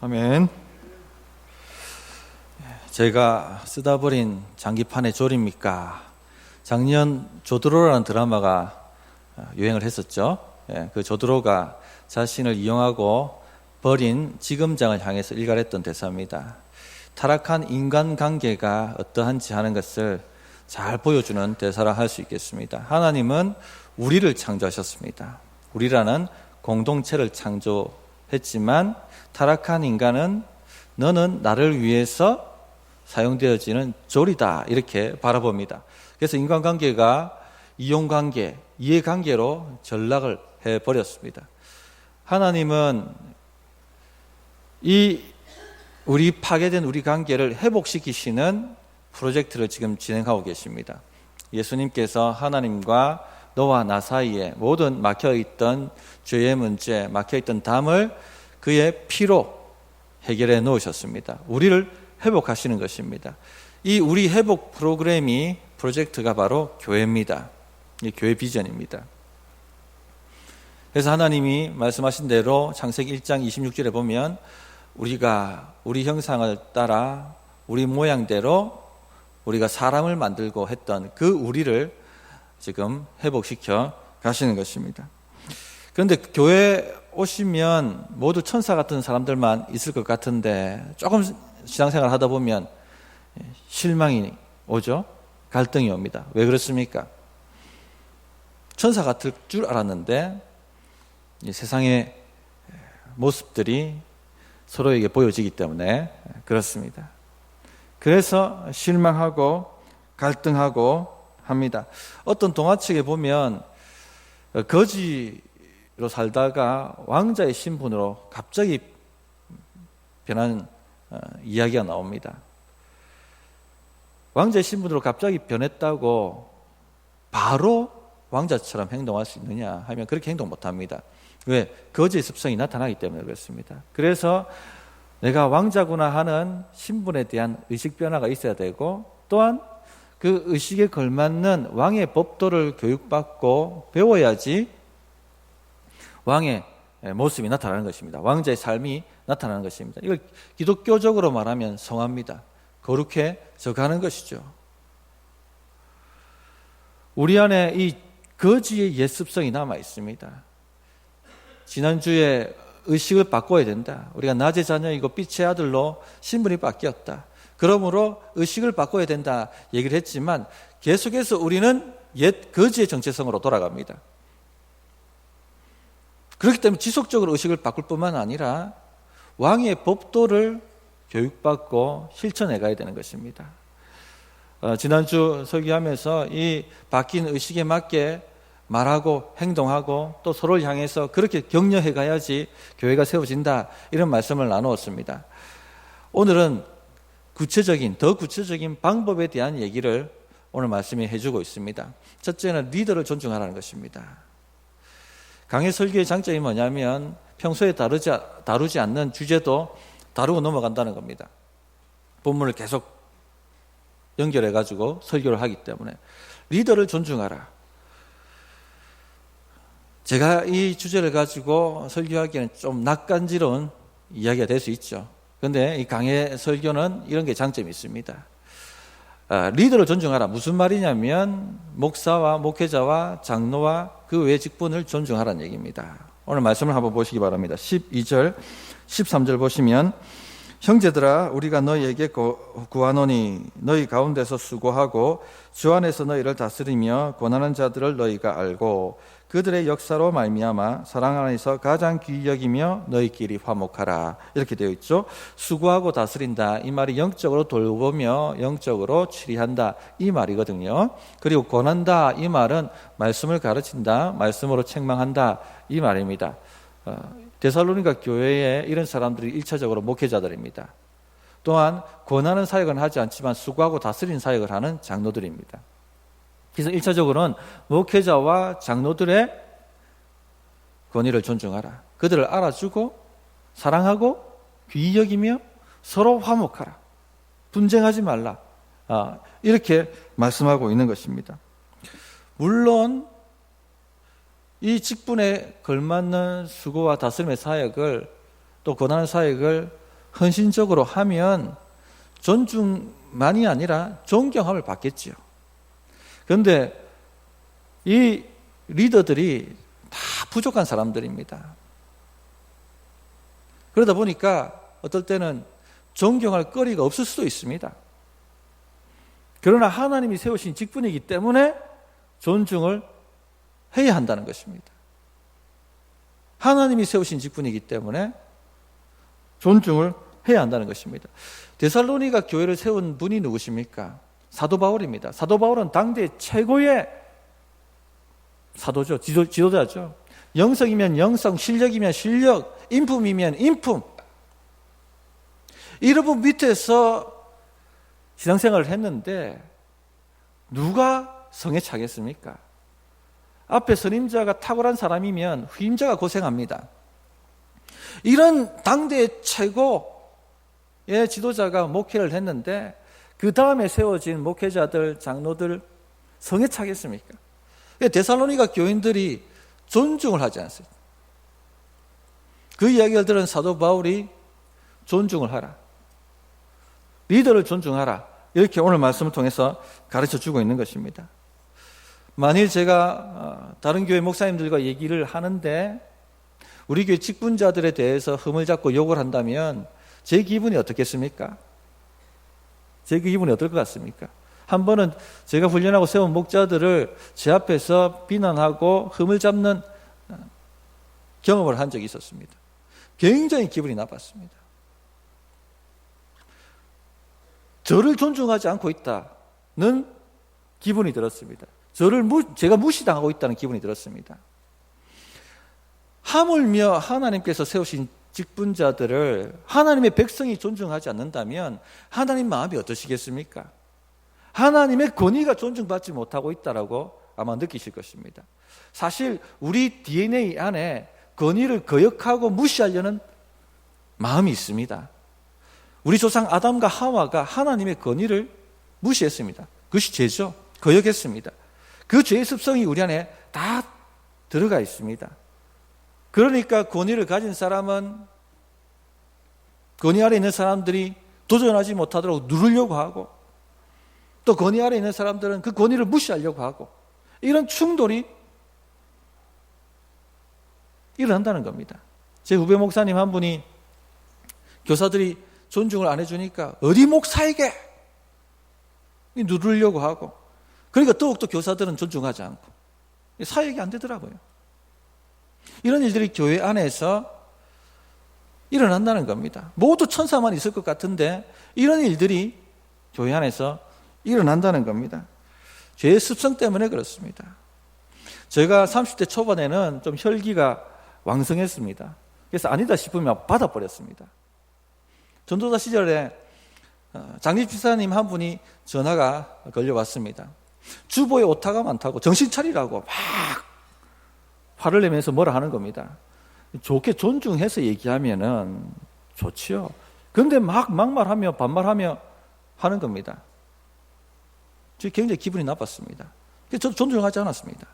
아멘. 제가 쓰다 버린 장기판의 졸입니까? 작년 조드로라는 드라마가 유행을 했었죠. 그 조드로가 자신을 이용하고 버린 지검장을 향해서 일갈했던 대사입니다. 타락한 인간관계가 어떠한지 하는 것을 잘 보여주는 대사라 할 수 있겠습니다. 하나님은 우리를 창조하셨습니다. 우리라는 공동체를 창조했지만 타락한 인간은 너는 나를 위해서 사용되어지는 졸이다 이렇게 바라봅니다. 그래서 인간관계가 이용관계, 이해관계로 전락을 해버렸습니다. 하나님은 우리 파괴된 우리 관계를 회복시키시는 프로젝트를 지금 진행하고 계십니다. 예수님께서 하나님과 너와 나 사이에 모든 막혀있던 죄의 문제, 막혀있던 담을 그의 피로 해결해 놓으셨습니다. 우리를 회복하시는 것입니다. 이 우리 회복 프로젝트가 바로 교회입니다. 이 교회 비전입니다. 그래서 하나님이 말씀하신 대로 창세기 1장 26절에 보면 우리가 우리 형상을 따라 우리 모양대로 우리가 사람을 만들고 했던 그 우리를 지금 회복시켜 가시는 것입니다. 그런데 교회 오시면 모두 천사 같은 사람들만 있을 것 같은데 조금 신앙생활 하다 보면 실망이 오죠. 갈등이 옵니다. 왜 그렇습니까? 천사 같을 줄 알았는데 세상의 모습들이 서로에게 보여지기 때문에 그렇습니다. 그래서 실망하고 갈등하고 합니다. 어떤 동화책에 보면 거지로 살다가 왕자의 신분으로 갑자기 변한 이야기가 나옵니다. 왕자의 신분으로 갑자기 변했다고 바로 왕자처럼 행동할 수 있느냐 하면 그렇게 행동 못합니다. 왜? 거지의 습성이 나타나기 때문에 그렇습니다. 그래서 내가 왕자구나 하는 신분에 대한 의식 변화가 있어야 되고 또한 그 의식에 걸맞는 왕의 법도를 교육받고 배워야지 왕의 모습이 나타나는 것입니다. 왕자의 삶이 나타나는 것입니다. 이걸 기독교적으로 말하면 성화입니다. 거룩해져 가는 것이죠. 우리 안에 이 거지의 옛 습성이 남아 있습니다. 지난주에 의식을 바꿔야 된다. 우리가 낮의 자녀이고 빛의 아들로 신분이 바뀌었다. 그러므로 의식을 바꿔야 된다 얘기를 했지만 계속해서 우리는 옛 거지의 정체성으로 돌아갑니다. 그렇기 때문에 지속적으로 의식을 바꿀 뿐만 아니라 왕의 법도를 교육받고 실천해 가야 되는 것입니다. 지난주 설교하면서 이 바뀐 의식에 맞게 말하고 행동하고 또 서로를 향해서 그렇게 격려해 가야지 교회가 세워진다 이런 말씀을 나누었습니다. 오늘은 더 구체적인 방법에 대한 얘기를 오늘 말씀이 해주고 있습니다. 첫째는 리더를 존중하라는 것입니다. 강해 설교의 장점이 뭐냐면 평소에 다루지 않는 주제도 다루고 넘어간다는 겁니다. 본문을 계속 연결해가지고 설교를 하기 때문에 리더를 존중하라. 제가 이 주제를 가지고 설교하기에는 좀 낯간지러운 이야기가 될 수 있죠. 그런데 이 강해 설교는 이런 게 장점이 있습니다. 리더를 존중하라. 무슨 말이냐면 목사와 목회자와 장로와 그 외 직분을 존중하라는 얘기입니다. 오늘 말씀을 한번 보시기 바랍니다. 12절, 13절 보시면 형제들아 우리가 너희에게 구하노니 너희 가운데서 수고하고 주 안에서 너희를 다스리며 권하는 자들을 너희가 알고 그들의 역사로 말미암아 사랑 안에서 가장 귀히 여기며 너희끼리 화목하라 이렇게 되어 있죠. 수고하고 다스린다 이 말이 영적으로 돌보며 영적으로 치리한다 이 말이거든요. 그리고 권한다 이 말은 말씀을 가르친다 말씀으로 책망한다 이 말입니다. 데살로니가 교회에 이런 사람들이 1차적으로 목회자들입니다. 또한 권하는 사역은 하지 않지만 수고하고 다스리는 사역을 하는 장로들입니다. 그래서 1차적으로는 목회자와 장로들의 권위를 존중하라. 그들을 알아주고 사랑하고 귀히 여기며 서로 화목하라. 분쟁하지 말라. 이렇게 말씀하고 있는 것입니다. 물론 이 직분에 걸맞는 수고와 다스림의 사역을 또 권하는 사역을 헌신적으로 하면 존중만이 아니라 존경함을 받겠지요. 그런데 이 리더들이 다 부족한 사람들입니다. 그러다 보니까 어떨 때는 존경할 거리가 없을 수도 있습니다. 그러나 하나님이 세우신 직분이기 때문에 존중을 해야 한다는 것입니다. 하나님이 세우신 직분이기 때문에 존중을 해야 한다는 것입니다. 데살로니가 교회를 세운 분이 누구십니까? 사도 바울입니다. 사도 바울은 당대 최고의 사도죠. 지도자죠. 영성이면 영성, 실력이면 실력, 인품이면 인품. 이런 분 밑에서 신앙생활을 했는데 누가 성에 차겠습니까? 앞에 선임자가 탁월한 사람이면 후임자가 고생합니다. 이런 당대 최고의 지도자가 목회를 했는데 그 다음에 세워진 목회자들, 장로들 성에 차겠습니까? 데살로니가 교인들이 존중을 하지 않습니다. 그 이야기를 들은 사도 바울이 존중을 하라. 리더를 존중하라. 이렇게 오늘 말씀을 통해서 가르쳐주고 있는 것입니다. 만일 제가 다른 교회 목사님들과 얘기를 하는데 우리 교회 직분자들에 대해서 흠을 잡고 욕을 한다면 제 기분이 어떻겠습니까? 제 기분이 어떨 것 같습니까? 한 번은 제가 훈련하고 세운 목자들을 제 앞에서 비난하고 흠을 잡는 경험을 한 적이 있었습니다. 굉장히 기분이 나빴습니다. 저를 존중하지 않고 있다는 기분이 들었습니다. 제가 무시당하고 있다는 기분이 들었습니다. 하물며 하나님께서 세우신 직분자들을 하나님의 백성이 존중하지 않는다면 하나님 마음이 어떠시겠습니까? 하나님의 권위가 존중받지 못하고 있다라고 아마 느끼실 것입니다. 사실 우리 DNA 안에 권위를 거역하고 무시하려는 마음이 있습니다. 우리 조상 아담과 하와가 하나님의 권위를 무시했습니다. 그것이 죄죠. 거역했습니다. 그 죄의 습성이 우리 안에 다 들어가 있습니다. 그러니까 권위를 가진 사람은 권위 아래 있는 사람들이 도전하지 못하도록 누르려고 하고 또 권위 아래 있는 사람들은 그 권위를 무시하려고 하고 이런 충돌이 일어난다는 겁니다. 제 후배 목사님 한 분이 교사들이 존중을 안 해주니까 어디 목사에게 누르려고 하고 그러니까 더욱더 교사들은 존중하지 않고 사역이 안 되더라고요. 이런 일들이 교회 안에서 일어난다는 겁니다. 모두 천사만 있을 것 같은데 이런 일들이 교회 안에서 일어난다는 겁니다. 죄의 습성 때문에 그렇습니다. 제가 30대 초반에는 좀 혈기가 왕성했습니다. 그래서 아니다 싶으면 받아버렸습니다. 전도사 시절에 장립집사님 한 분이 전화가 걸려왔습니다. 주보에 오타가 많다고 정신 차리라고 막 화를 내면서 뭐라 하는 겁니다. 좋게 존중해서 얘기하면은 좋지요. 그런데 막 막말하며 반말하며 하는 겁니다. 저 굉장히 기분이 나빴습니다. 저도 존중하지 않았습니다.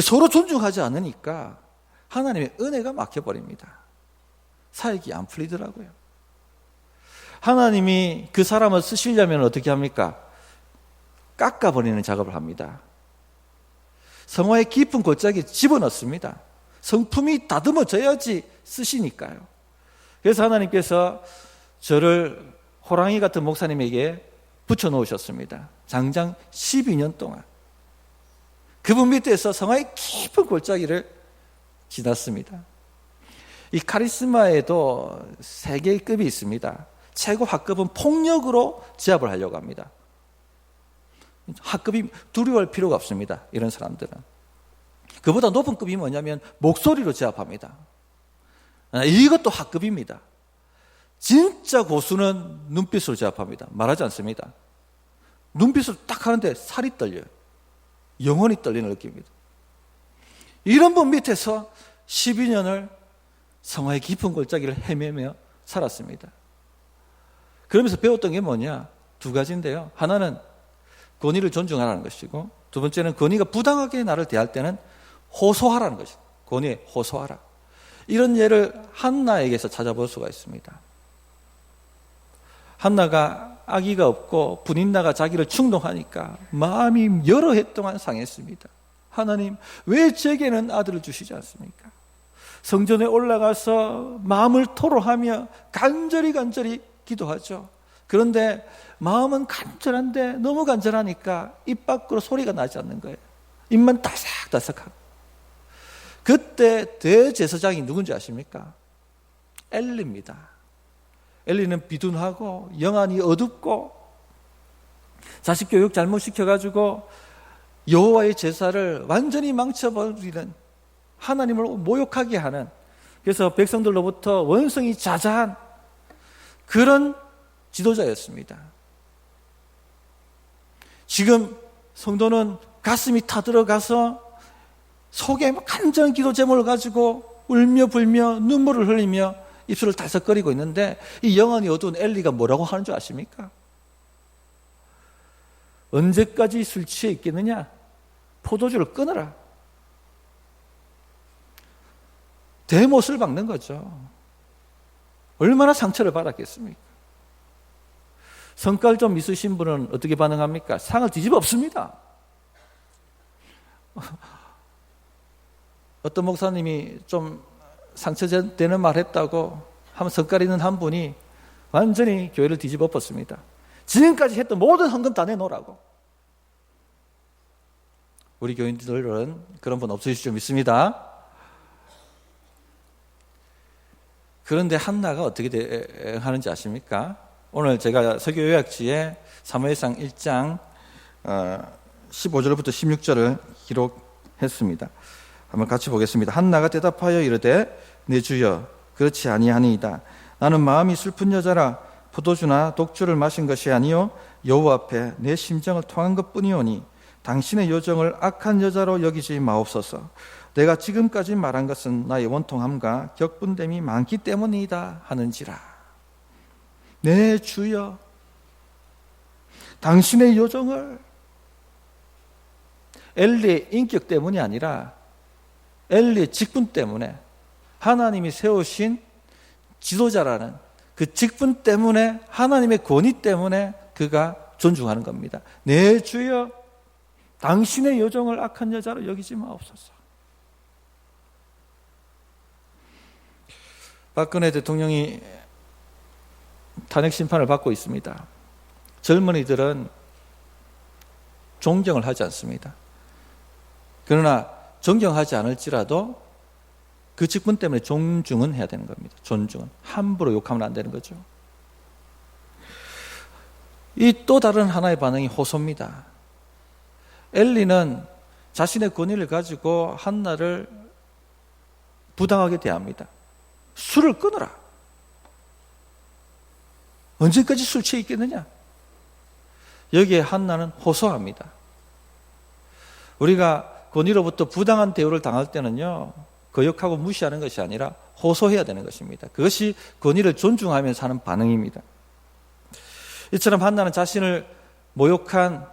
서로 존중하지 않으니까 하나님의 은혜가 막혀버립니다. 사역이 안 풀리더라고요. 하나님이 그 사람을 쓰시려면 어떻게 합니까? 깎아버리는 작업을 합니다. 성화의 깊은 골짜기에 집어넣습니다. 성품이 다듬어져야지 쓰시니까요. 그래서 하나님께서 저를 호랑이 같은 목사님에게 붙여놓으셨습니다. 장장 12년 동안. 그분 밑에서 성화의 깊은 골짜기를 지났습니다. 이 카리스마에도 세 개의 급이 있습니다. 최고 학급은 폭력으로 제압을 하려고 합니다. 학급이 두려워할 필요가 없습니다. 이런 사람들은. 그보다 높은 급이 뭐냐면 목소리로 제압합니다. 이것도 학급입니다. 진짜 고수는 눈빛으로 제압합니다. 말하지 않습니다. 눈빛으로 딱 하는데 살이 떨려요. 영혼이 떨리는 느낌입니다. 이런 분 밑에서 12년을 성화의 깊은 골짜기를 헤매며 살았습니다. 그러면서 배웠던 게 뭐냐? 두 가지인데요. 하나는 권위를 존중하라는 것이고 두 번째는 권위가 부당하게 나를 대할 때는 호소하라는 것입니다. 권위에 호소하라. 이런 예를 한나에게서 찾아볼 수가 있습니다. 한나가 아기가 없고 분인나가 자기를 충동하니까 마음이 여러 해 동안 상했습니다. 하나님, 왜 제게는 아들을 주시지 않습니까? 성전에 올라가서 마음을 토로하며 간절히 기도하죠. 그런데 마음은 간절한데 너무 간절하니까 입 밖으로 소리가 나지 않는 거예요. 입만 다삭다삭하고. 그때 대제사장이 누군지 아십니까? 엘리입니다. 엘리는 비둔하고 영안이 어둡고 자식 교육 잘못 시켜가지고 여호와의 제사를 완전히 망쳐버리는, 하나님을 모욕하게 하는, 그래서 백성들로부터 원성이 자자한 그런 지도자였습니다. 지금 성도는 가슴이 타들어가서 속에 간절한 기도 제목을 가지고 울며 불며 눈물을 흘리며 입술을 달싹거리고 있는데, 이 영안이 어두운 엘리가 뭐라고 하는 줄 아십니까? 언제까지 술 취해 있겠느냐? 포도주를 끊어라. 대못을 박는 거죠. 얼마나 상처를 받았겠습니까? 성깔 좀 있으신 분은 어떻게 반응합니까? 상을 뒤집어 엎습니다. 어떤 목사님이 좀 상처되는 말 했다고 하면 성깔 있는 한 분이 완전히 교회를 뒤집어 엎었습니다. 지금까지 했던 모든 헌금 다 내놓으라고. 우리 교인들은 그런 분 없으실 줄 믿습니다. 그런데 한나가 어떻게 대응하는지 아십니까? 오늘 제가 설교 요약지에 사무엘상 1장 15절부터 16절을 기록했습니다. 한번 같이 보겠습니다. 한나가 대답하여 이르되 내 주여 그렇지 아니하니이다. 나는 마음이 슬픈 여자라 포도주나 독주를 마신 것이 아니요 여호와 앞에 내 심정을 통한 것뿐이오니 당신의 요정을 악한 여자로 여기지 마옵소서. 내가 지금까지 말한 것은 나의 원통함과 격분됨이 많기 때문이다 하는지라. 내 주여, 당신의 요정을, 엘리의 인격 때문이 아니라 엘리의 직분 때문에, 하나님이 세우신 지도자라는 그 직분 때문에, 하나님의 권위 때문에 그가 존중하는 겁니다. 내 주여, 당신의 요정을 악한 여자로 여기지 마옵소서. 박근혜 대통령이 탄핵 심판을 받고 있습니다. 젊은이들은 존경을 하지 않습니다. 그러나 존경하지 않을지라도 그 직분 때문에 존중은 해야 되는 겁니다. 존중은. 함부로 욕하면 안 되는 거죠. 이 또 다른 하나의 반응이 호소입니다. 엘리는 자신의 권위를 가지고 한나를 부당하게 대합니다. 술을 끊어라. 언제까지 술 취해 있겠느냐? 여기에 한나는 호소합니다. 우리가 권위로부터 부당한 대우를 당할 때는요, 거역하고 무시하는 것이 아니라 호소해야 되는 것입니다. 그것이 권위를 존중하면서 하는 반응입니다. 이처럼 한나는 자신을 모욕한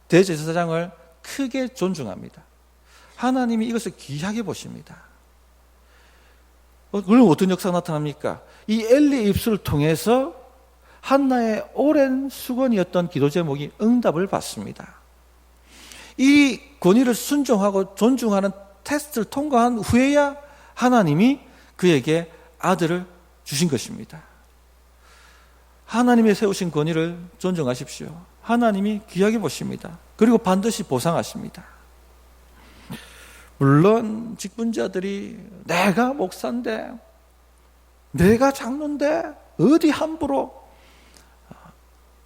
대제사장을 크게 존중합니다. 하나님이 이것을 귀하게 보십니다. 그럼 어떤 역사가 나타납니까? 이 엘리의 입술을 통해서 한나의 오랜 수건이었던 기도 제목이 응답을 받습니다. 이 권위를 순종하고 존중하는 테스트를 통과한 후에야 하나님이 그에게 아들을 주신 것입니다. 하나님의 세우신 권위를 존중하십시오. 하나님이 귀하게 보십니다. 그리고 반드시 보상하십니다. 물론 직분자들이 내가 목사인데, 내가 장로인데 어디 함부로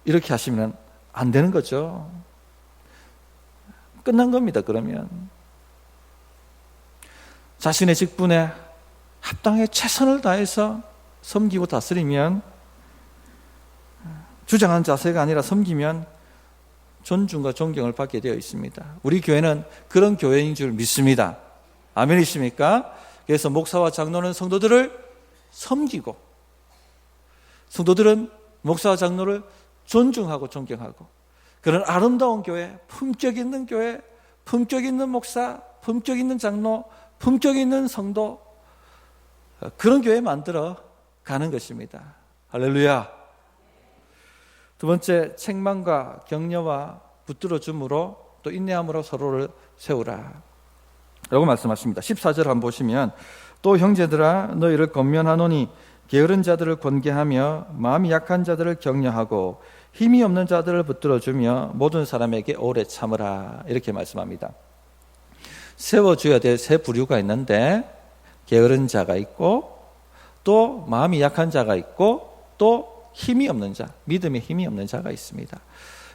이렇게 하시면 안 되는 거죠. 끝난 겁니다. 그러면 자신의 직분에 합당하게 최선을 다해서 섬기고 다스리면, 주장한 자세가 아니라 섬기면 존중과 존경을 받게 되어 있습니다. 우리 교회는 그런 교회인 줄 믿습니다. 아멘이십니까? 그래서 목사와 장로는 성도들을 섬기고, 성도들은 목사와 장로를 존중하고 존경하고, 그런 아름다운 교회, 품격 있는 교회, 품격 있는 목사, 품격 있는 장로, 품격 있는 성도, 그런 교회 만들어 가는 것입니다. 할렐루야. 두 번째, 책망과 격려와 붙들어 줌으로 또 인내함으로 서로를 세우라 라고 말씀하십니다. 14절 한번 보시면 또 형제들아 너희를 권면하노니 게으른 자들을 권계하며 마음이 약한 자들을 격려하고 힘이 없는 자들을 붙들어주며 모든 사람에게 오래 참으라 이렇게 말씀합니다. 세워줘야 될 세 부류가 있는데 게으른 자가 있고 또 마음이 약한 자가 있고 또 힘이 없는 자, 믿음에 힘이 없는 자가 있습니다.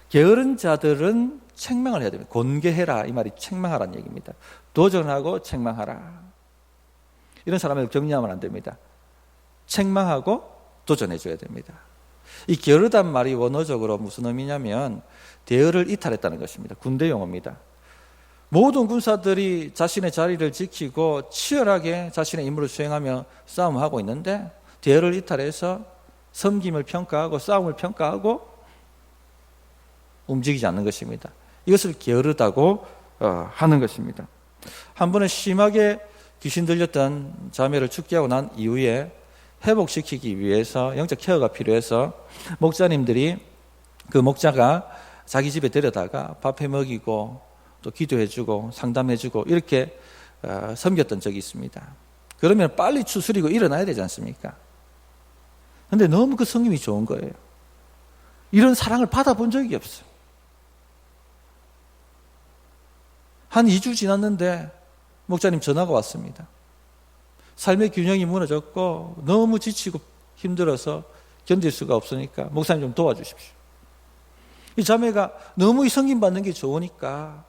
게으른 자들은 책망을 해야 됩니다. 권계해라 이 말이 책망하라는 얘기입니다. 도전하고 책망하라. 이런 사람을 격려하면 안 됩니다. 책망하고 도전해줘야 됩니다. 이 게으르단 말이 원어적으로 무슨 의미냐면 대열을 이탈했다는 것입니다. 군대 용어입니다. 모든 군사들이 자신의 자리를 지키고 치열하게 자신의 임무를 수행하며 싸움을 하고 있는데 대열을 이탈해서 섬김을 평가하고 싸움을 평가하고 움직이지 않는 것입니다. 이것을 게으르다고 하는 것입니다. 한 번은 심하게 귀신 들렸던 자매를 축기하고 난 이후에 회복시키기 위해서 영적 케어가 필요해서 목자님들이 그 목자가 자기 집에 데려다가 밥해 먹이고 또 기도해주고 상담해주고 이렇게 섬겼던 적이 있습니다. 그러면 빨리 추스리고 일어나야 되지 않습니까? 근데 너무 그 성님이 좋은 거예요. 이런 사랑을 받아본 적이 없어요. 한 2주 지났는데 목자님 전화가 왔습니다. 삶의 균형이 무너졌고 너무 지치고 힘들어서 견딜 수가 없으니까 목사님 좀 도와주십시오. 이 자매가 너무 이 성김 받는 게 좋으니까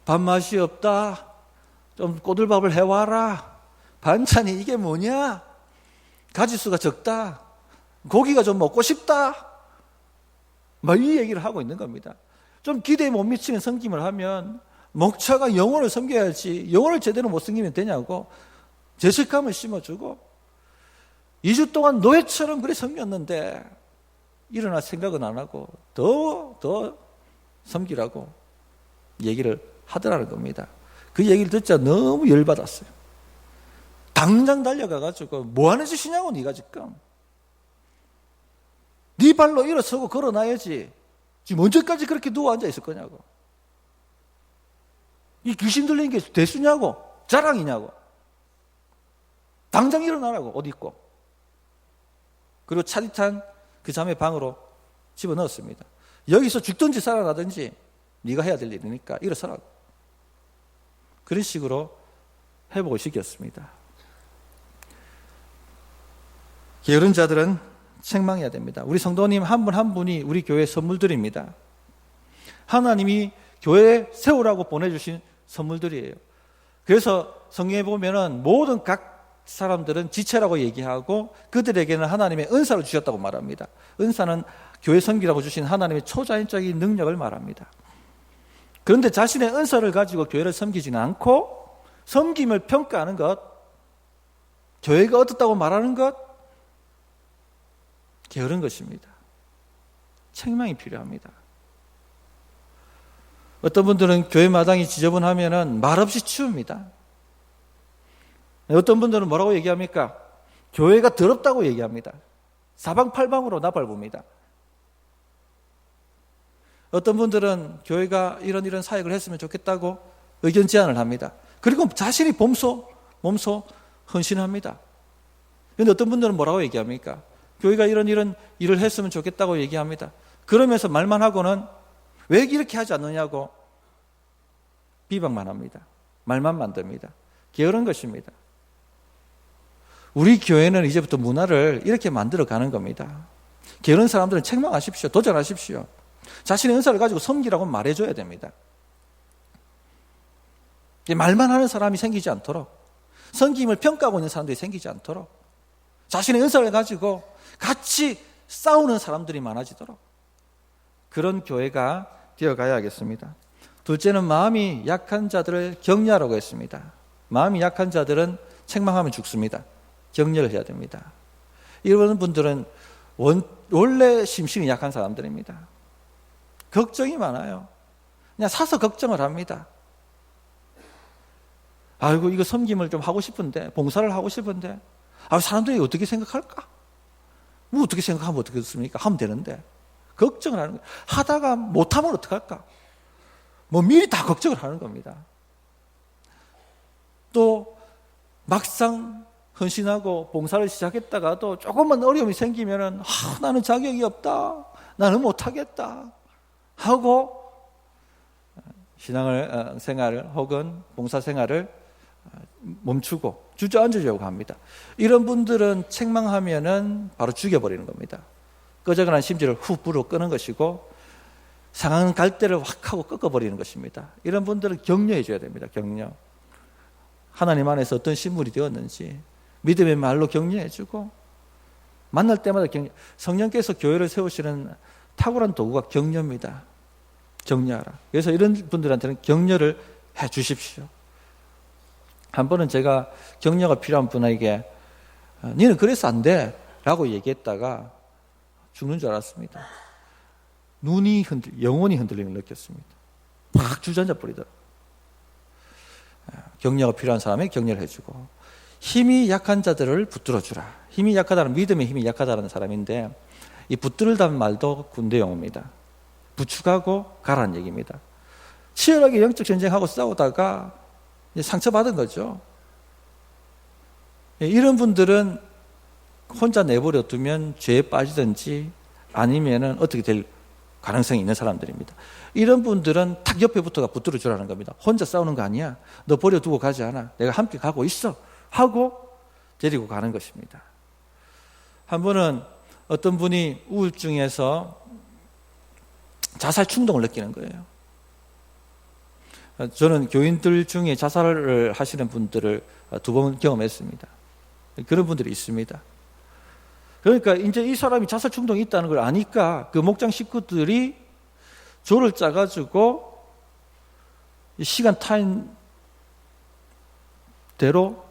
밥맛이 없다. 좀 꼬들밥을 해와라. 반찬이 이게 뭐냐? 가지수가 적다. 고기가 좀 먹고 싶다. 막 이 얘기를 하고 있는 겁니다. 좀 기대에 못 미치는 섬김을 하면 목차가 영혼을 섬겨야지 영혼을 제대로 못 섬기면 되냐고 죄책감을 심어주고 2주 동안 노예처럼 그래 섬겼는데 일어날 생각은 안 하고 더 섬기라고 얘기를 하더라는 겁니다. 그 얘기를 듣자 너무 열받았어요. 당장 달려가가지고 뭐 하는 짓이냐고 네가 지금. 네 발로 일어서고 걸어놔야지. 지금 언제까지 그렇게 누워 앉아 있을 거냐고. 이 귀신 들리는 게 대수냐고. 자랑이냐고. 당장 일어나라고 옷 입고. 그리고 차디찬 그 자매 방으로 집어넣었습니다. 여기서 죽든지 살아나든지 네가 해야 될 일이니까 일어서라고. 그런 식으로 회복을 시켰습니다. 게으른 자들은 책망해야 됩니다. 우리 성도님 한 분 한 분이 우리 교회의 선물들입니다. 하나님이 교회에 세우라고 보내주신 선물들이에요. 그래서 성경에 보면은 모든 각 사람들은 지체라고 얘기하고 그들에게는 하나님의 은사를 주셨다고 말합니다. 은사는 교회 섬기라고 주신 하나님의 초자연적인 능력을 말합니다. 그런데 자신의 은사를 가지고 교회를 섬기지는 않고 섬김을 평가하는 것, 교회가 어떻다고 말하는 것, 게으른 것입니다. 책망이 필요합니다. 어떤 분들은 교회 마당이 지저분하면 말없이 치웁니다. 어떤 분들은 뭐라고 얘기합니까? 교회가 더럽다고 얘기합니다. 사방팔방으로 나발봅니다. 어떤 분들은 교회가 이런 사역을 했으면 좋겠다고 의견 제안을 합니다. 그리고 자신이 몸소 헌신합니다. 그런데 어떤 분들은 뭐라고 얘기합니까? 교회가 이런 일을 했으면 좋겠다고 얘기합니다. 그러면서 말만 하고는 왜 이렇게 하지 않느냐고 비방만 합니다. 말만 만듭니다. 게으른 것입니다. 우리 교회는 이제부터 문화를 이렇게 만들어 가는 겁니다. 게으른 사람들은 책망하십시오. 도전하십시오. 자신의 은사를 가지고 섬기라고 말해줘야 됩니다. 말만 하는 사람이 생기지 않도록, 섬김을 평가하고 있는 사람들이 생기지 않도록, 자신의 은사를 가지고 같이 싸우는 사람들이 많아지도록 그런 교회가 되어가야 하겠습니다. 둘째는 마음이 약한 자들을 격려하라고 했습니다. 마음이 약한 자들은 책망하면 죽습니다. 격려를 해야 됩니다. 이런 분들은 원래 심신이 약한 사람들입니다. 걱정이 많아요. 그냥 사서 걱정을 합니다. 아이고 이거 섬김을 좀 하고 싶은데, 봉사를 하고 싶은데 사람들이 어떻게 생각할까? 뭐 어떻게 생각하면 어떻겠습니까? 하면 되는데 걱정을 하는 거예요. 하다가 못하면 어떡할까? 뭐 미리 다 걱정을 하는 겁니다. 또 막상 헌신하고 봉사를 시작했다가도 조금만 어려움이 생기면은 나는 자격이 없다, 나는 못하겠다 하고 신앙을 생활을 혹은 봉사 생활을 멈추고 주저앉으려고 합니다. 이런 분들은 책망하면은 바로 죽여버리는 겁니다. 꺼져가는 심지를 후 불어 끄는 것이고 상한 갈대를 확 하고 꺾어버리는 것입니다. 이런 분들은 격려해 줘야 됩니다. 격려. 하나님 안에서 어떤 신물이 되었는지 믿음의 말로 격려해 주고 만날 때마다 성령께서 교회를 세우시는 탁월한 도구가 격려입니다. 격려하라. 그래서 이런 분들한테는 격려를 해 주십시오. 한 번은 제가 격려가 필요한 분에게 너는 그래서 안 돼 라고 얘기했다가 죽는 줄 알았습니다. 영혼이 흔들리는 걸 느꼈습니다. 팍 주저앉아 버리더라고요. 격려가 필요한 사람에게 격려를 해주고 힘이 약한 자들을 붙들어주라. 힘이 약하다는, 믿음의 힘이 약하다는 사람인데 이 붙들다는 말도 군대 용어입니다. 부축하고 가라는 얘기입니다. 치열하게 영적 전쟁하고 싸우다가 상처받은 거죠. 이런 분들은 혼자 내버려 두면 죄에 빠지든지 아니면은 어떻게 될 가능성이 있는 사람들입니다. 이런 분들은 탁 옆에 붙어가 붙들어 주라는 겁니다. 혼자 싸우는 거 아니야. 너 버려두고 가지 않아. 내가 함께 가고 있어. 하고 데리고 가는 것입니다. 한 번은 어떤 분이 우울증에서 자살 충동을 느끼는 거예요. 저는 교인들 중에 자살을 하시는 분들을 2번 경험했습니다. 그런 분들이 있습니다. 그러니까 이제 이 사람이 자살 충동이 있다는 걸 아니까 그 목장 식구들이 조를 짜가지고 시간 타임 대로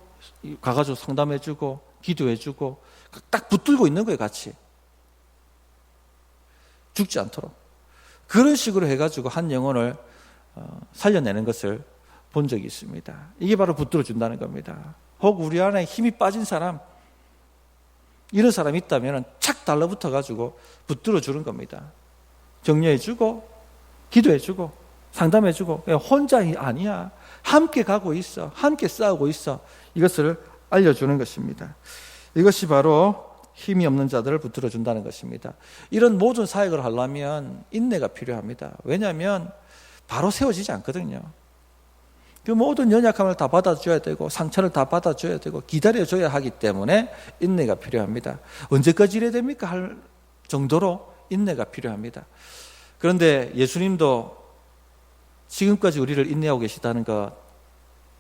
가가지고 상담해주고 기도해주고 딱 붙들고 있는 거예요. 같이 죽지 않도록 그런 식으로 해가지고 한 영혼을 살려내는 것을 본 적이 있습니다. 이게 바로 붙들어 준다는 겁니다. 혹 우리 안에 힘이 빠진 사람, 이런 사람이 있다면 착 달라붙어 가지고 붙들어 주는 겁니다. 격려해 주고 기도해 주고 상담해 주고 혼자 아니야. 함께 가고 있어. 함께 싸우고 있어. 이것을 알려주는 것입니다. 이것이 바로 힘이 없는 자들을 붙들어 준다는 것입니다. 이런 모든 사역을 하려면 인내가 필요합니다. 왜냐하면 바로 세워지지 않거든요. 그 모든 연약함을 다 받아줘야 되고 상처를 다 받아줘야 되고 기다려줘야 하기 때문에 인내가 필요합니다. 언제까지 이래야 됩니까? 할 정도로 인내가 필요합니다. 그런데 예수님도 지금까지 우리를 인내하고 계시다는 거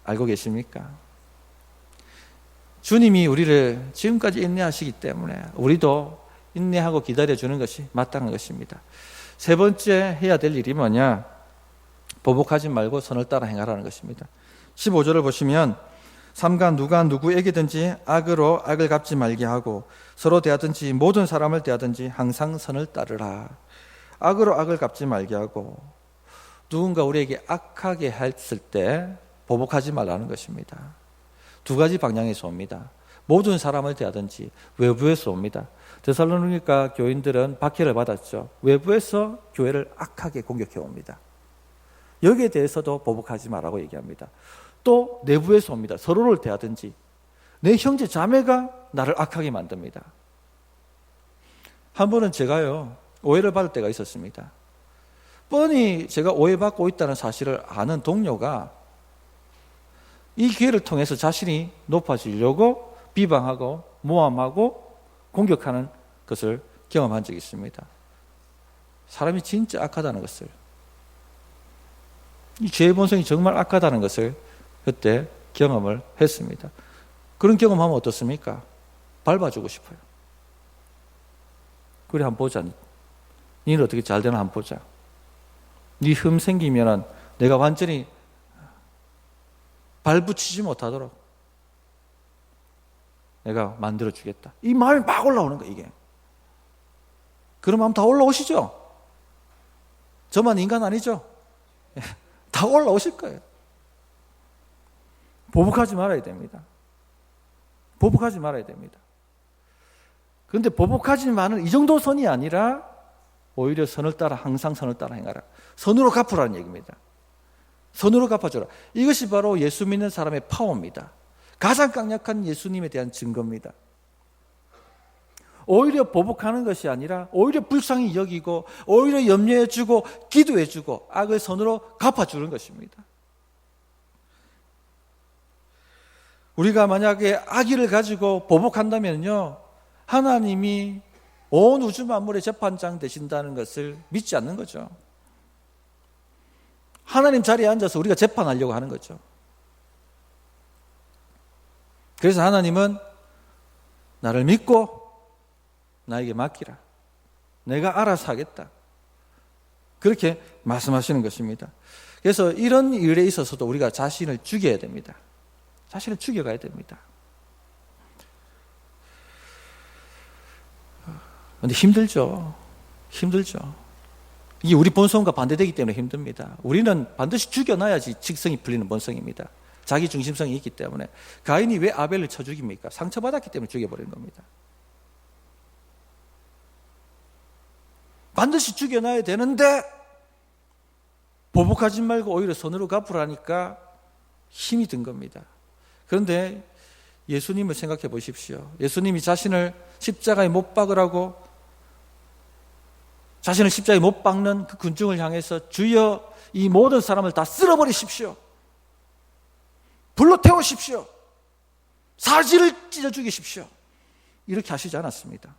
알고 계십니까? 주님이 우리를 지금까지 인내하시기 때문에 우리도 인내하고 기다려주는 것이 마땅한 것입니다. 세 번째 해야 될 일이 뭐냐? 보복하지 말고 선을 따라 행하라는 것입니다. 15절을 보시면 삼가 누가 누구에게든지 악으로 악을 갚지 말게 하고 서로 대하든지 모든 사람을 대하든지 항상 선을 따르라. 악으로 악을 갚지 말게 하고 누군가 우리에게 악하게 했을 때 보복하지 말라는 것입니다. 2가지 방향에서 옵니다. 모든 사람을 대하든지 외부에서 옵니다. 데살로니가 교인들은 박해를 받았죠. 외부에서 교회를 악하게 공격해 옵니다. 여기에 대해서도 보복하지 말라고 얘기합니다. 또 내부에서 옵니다. 서로를 대하든지 내 형제 자매가 나를 악하게 만듭니다. 한 번은 제가요 오해를 받을 때가 있었습니다. 뻔히 제가 오해받고 있다는 사실을 아는 동료가 이 기회를 통해서 자신이 높아지려고 비방하고 모함하고 공격하는 것을 경험한 적이 있습니다. 사람이 진짜 악하다는 것을, 이 죄의 본성이 정말 악하다는 것을 그때 경험을 했습니다. 그런 경험하면 어떻습니까? 밟아주고 싶어요. 그래 한번 보자. 니는 어떻게 잘 되나 한번 보자. 니 흠 생기면 내가 완전히 발붙이지 못하도록 내가 만들어주겠다. 이 마음이 막 올라오는 거예요. 이게. 그러면 다 올라오시죠? 저만 인간 아니죠? 다 올라오실 거예요. 보복하지 말아야 됩니다. 보복하지 말아야 됩니다. 그런데 보복하지만은 이 정도 선이 아니라 오히려 선을 따라 항상 선을 따라 행하라. 선으로 갚으라는 얘기입니다. 선으로 갚아줘라. 이것이 바로 예수 믿는 사람의 파워입니다. 가장 강력한 예수님에 대한 증거입니다. 오히려 보복하는 것이 아니라 오히려 불쌍히 여기고 오히려 염려해주고 기도해주고 악을 선으로 갚아주는 것입니다. 우리가 만약에 악의를 가지고 보복한다면요, 하나님이 온 우주 만물의 재판장 되신다는 것을 믿지 않는 거죠. 하나님 자리에 앉아서 우리가 재판하려고 하는 거죠. 그래서 하나님은 나를 믿고 나에게 맡기라. 내가 알아서 하겠다. 그렇게 말씀하시는 것입니다. 그래서 이런 일에 있어서도 우리가 자신을 죽여야 됩니다. 자신을 죽여가야 됩니다. 그런데 힘들죠. 이게 우리 본성과 반대되기 때문에 힘듭니다. 우리는 반드시 죽여놔야지 직성이 풀리는 본성입니다. 자기 중심성이 있기 때문에. 가인이 왜 아벨을 쳐 죽입니까? 상처받았기 때문에 죽여버린 겁니다. 반드시 죽여놔야 되는데 보복하지 말고 오히려 선으로 갚으라니까 힘이 든 겁니다. 그런데 예수님을 생각해 보십시오. 예수님이 자신을 십자가에 못 박으라고 자신을 십자가에 못 박는 그 군중을 향해서 주여 이 모든 사람을 다 쓸어버리십시오. 불로 태우십시오. 사지를 찢어 죽이십시오. 이렇게 하시지 않았습니다.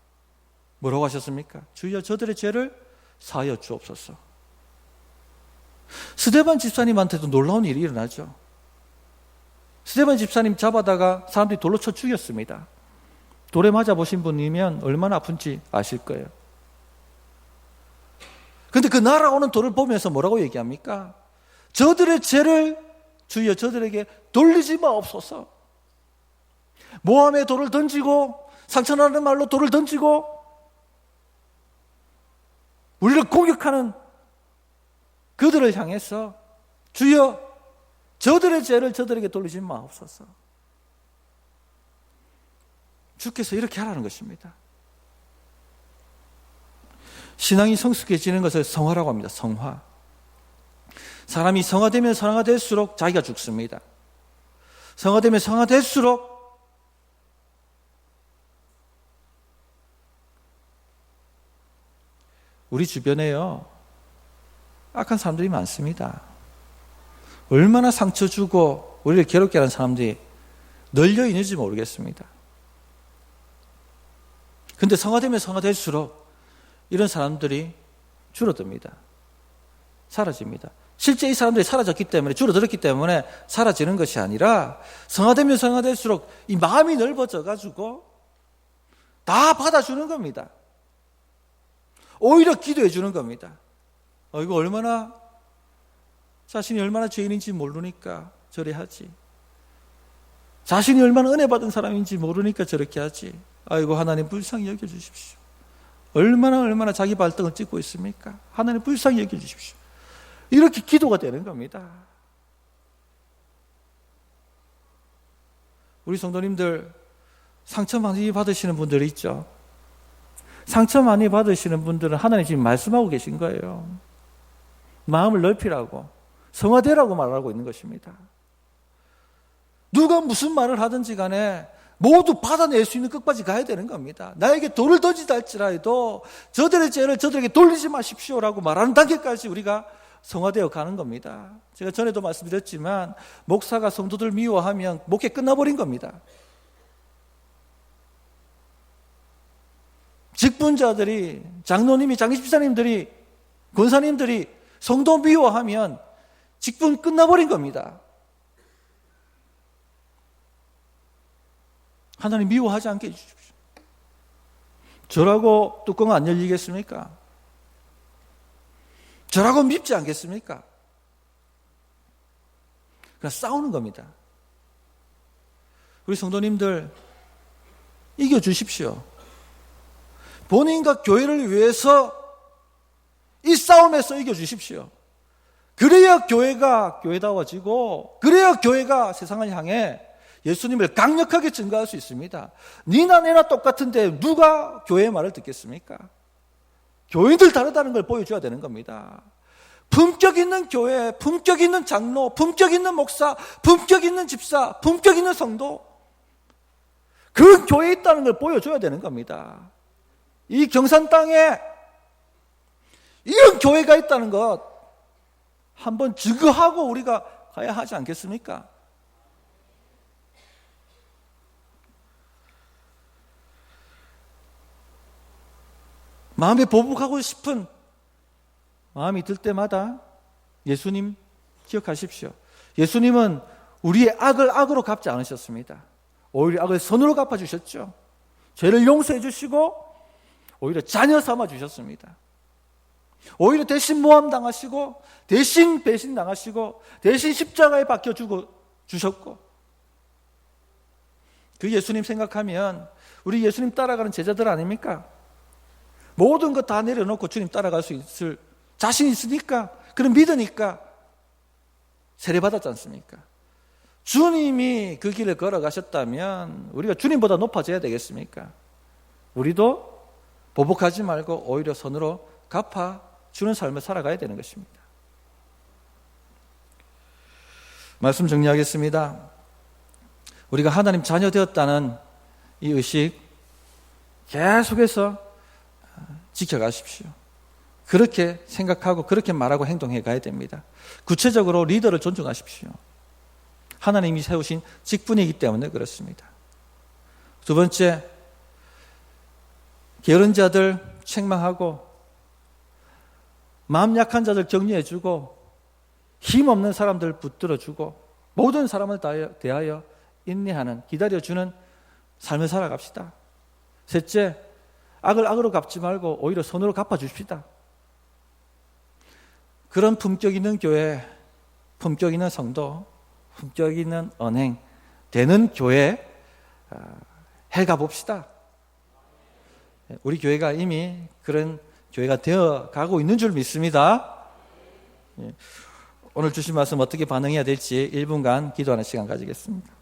뭐라고 하셨습니까? 주여 저들의 죄를 사하여 주옵소서. 스데반 집사님한테도 놀라운 일이 일어나죠. 스데반 집사님 잡아다가 사람들이 돌로 쳐 죽였습니다. 돌에 맞아보신 분이면 얼마나 아픈지 아실 거예요. 그런데 그 날아오는 돌을 보면서 뭐라고 얘기합니까? 저들의 죄를 주여 저들에게 돌리지 마옵소서. 모함의 돌을 던지고 상처나는 말로 돌을 던지고 우리를 공격하는 그들을 향해서 주여 저들의 죄를 저들에게 돌리지 마옵소서. 주께서 이렇게 하라는 것입니다. 신앙이 성숙해지는 것을 성화라고 합니다. 성화. 사람이 성화되면 성화될수록 자기가 죽습니다. 성화되면 성화될수록 우리 주변에요, 악한 사람들이 많습니다. 얼마나 상처 주고 우리를 괴롭게 하는 사람들이 널려 있는지 모르겠습니다. 근데 성화되면 성화될수록 이런 사람들이 줄어듭니다. 사라집니다. 실제 이 사람들이 사라졌기 때문에, 줄어들었기 때문에 사라지는 것이 아니라 성화되면 성화될수록 이 마음이 넓어져가지고 다 받아주는 겁니다. 오히려 기도해 주는 겁니다. 이거 얼마나 자신이 얼마나 죄인인지 모르니까 저래 하지. 자신이 얼마나 은혜 받은 사람인지 모르니까 저렇게 하지. 아이고 하나님 불쌍히 여겨주십시오. 얼마나 자기 발등을 찍고 있습니까? 하나님 불쌍히 여겨주십시오. 이렇게 기도가 되는 겁니다. 우리 성도님들 상처 많이 받으시는 분들이 있죠. 상처 많이 받으시는 분들은 하나님 지금 말씀하고 계신 거예요. 마음을 넓히라고, 성화되라고 말하고 있는 것입니다. 누가 무슨 말을 하든지 간에 모두 받아낼 수 있는 끝까지 가야 되는 겁니다. 나에게 돌을 던지다 할지라도 저들의 죄를 저들에게 돌리지 마십시오라고 말하는 단계까지 우리가 성화되어 가는 겁니다. 제가 전에도 말씀드렸지만 목사가 성도들 미워하면 목회 끝나버린 겁니다. 직분자들이, 장로님이, 장기집사님들이, 권사님들이 성도 미워하면 직분 끝나버린 겁니다. 하나님 미워하지 않게 해주십시오. 저라고 뚜껑 안 열리겠습니까? 저라고 밉지 않겠습니까? 그냥 싸우는 겁니다. 우리 성도님들 이겨주십시오. 본인과 교회를 위해서 이 싸움에서 이겨주십시오. 그래야 교회가 교회다워지고, 그래야 교회가 세상을 향해 예수님을 강력하게 증거할 수 있습니다. 니나 내나 똑같은데 누가 교회의 말을 듣겠습니까? 교인들 다르다는 걸 보여줘야 되는 겁니다. 품격 있는 교회, 품격 있는 장로, 품격 있는 목사, 품격 있는 집사, 품격 있는 성도, 그 교회에 있다는 걸 보여줘야 되는 겁니다. 이 경산 땅에 이런 교회가 있다는 것 한번 증거하고 우리가 가야 하지 않겠습니까? 마음에 보복하고 싶은 마음이 들 때마다 예수님 기억하십시오. 예수님은 우리의 악을 악으로 갚지 않으셨습니다. 오히려 악을 선으로 갚아주셨죠. 죄를 용서해 주시고 오히려 자녀 삼아 주셨습니다. 오히려 대신 모함당하시고 대신 배신당하시고 대신 십자가에 박혀 주셨고, 그 예수님 생각하면 우리 예수님 따라가는 제자들 아닙니까? 모든 것 다 내려놓고 주님 따라갈 수 있을 자신 있으니까, 그런 믿으니까 세례받았지 않습니까? 주님이 그 길을 걸어가셨다면 우리가 주님보다 높아져야 되겠습니까? 우리도 보복하지 말고 오히려 선으로 갚아주는 삶을 살아가야 되는 것입니다. 말씀 정리하겠습니다. 우리가 하나님 자녀 되었다는 이 의식 계속해서 지켜가십시오. 그렇게 생각하고 그렇게 말하고 행동해 가야 됩니다. 구체적으로 리더를 존중하십시오. 하나님이 세우신 직분이기 때문에 그렇습니다. 두 번째, 게으른 자들 책망하고 마음 약한 자들 격려해주고 힘없는 사람들 붙들어주고 모든 사람을 대하여 인내하는, 기다려주는 삶을 살아갑시다. 셋째, 악을 악으로 갚지 말고 오히려 선으로 갚아주십시다. 그런 품격 있는 교회, 품격 있는 성도, 품격 있는 언행 되는 교회 해가 봅시다. 우리 교회가 이미 그런 교회가 되어 가고 있는 줄 믿습니다. 오늘 주신 말씀 어떻게 반응해야 될지 1분간 기도하는 시간 가지겠습니다.